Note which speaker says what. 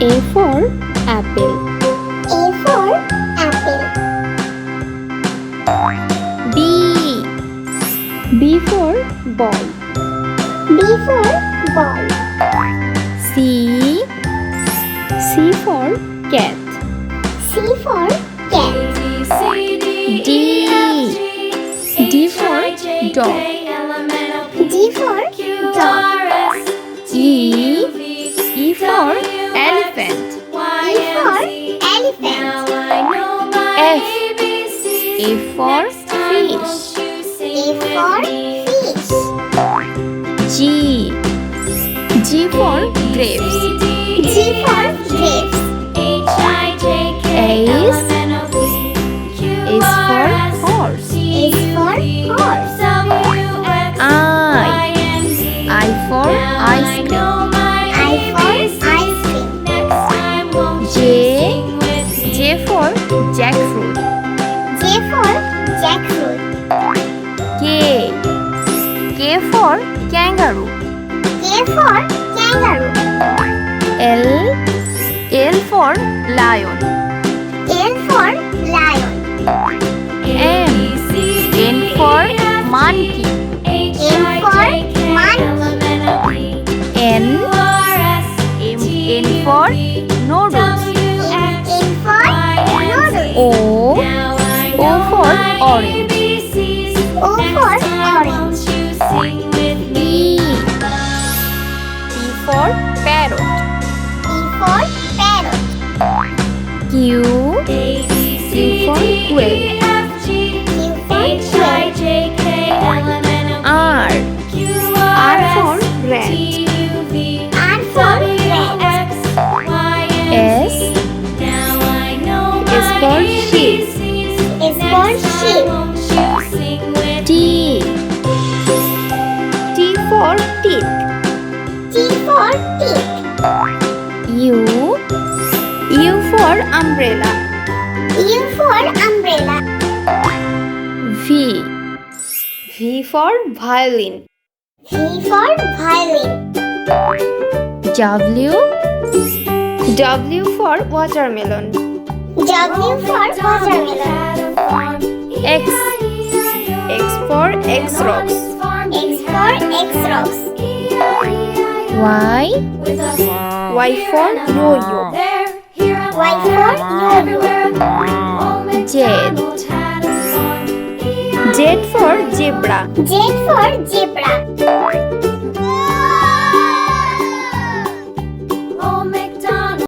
Speaker 1: A for apple.
Speaker 2: A for apple.
Speaker 1: B for ball.
Speaker 2: B for ball.
Speaker 1: C for cat.
Speaker 2: C for cat.
Speaker 1: D for dog.
Speaker 2: D for dog.
Speaker 1: E for elephant.
Speaker 2: E for elephant.
Speaker 1: F for fish.
Speaker 2: A for fish.
Speaker 1: G for grapes.
Speaker 2: G for grapes.
Speaker 1: H for horse.
Speaker 2: H for horse.
Speaker 1: I for ice cream.
Speaker 2: I for ice cream.
Speaker 1: J for jackfruit.
Speaker 2: J for jackfruit.
Speaker 1: K for kangaroo.
Speaker 2: K for kangaroo.
Speaker 1: L for lion.
Speaker 2: L for lion.
Speaker 1: N for monkey.
Speaker 2: M for monkey.
Speaker 1: N for noodles.
Speaker 2: N for noodles.
Speaker 1: O for orange.
Speaker 2: O for orange.
Speaker 1: P for parrot.
Speaker 2: P for parrot.
Speaker 1: Q for quail.
Speaker 2: Q for quail.
Speaker 1: R for rat.
Speaker 2: R for rat.
Speaker 1: S for sheep.
Speaker 2: S for sheep.
Speaker 1: T for teeth.
Speaker 2: T for teeth.
Speaker 1: U for umbrella.
Speaker 2: U for umbrella.
Speaker 1: V for violin.
Speaker 2: V for violin.
Speaker 1: W for watermelon.
Speaker 2: W for watermelon.
Speaker 1: X for X-rocks.
Speaker 2: X for X-rocks.
Speaker 1: Y for yo-yo.
Speaker 2: Y for yo-yo.
Speaker 1: Z for zebra.
Speaker 2: Z for zebra.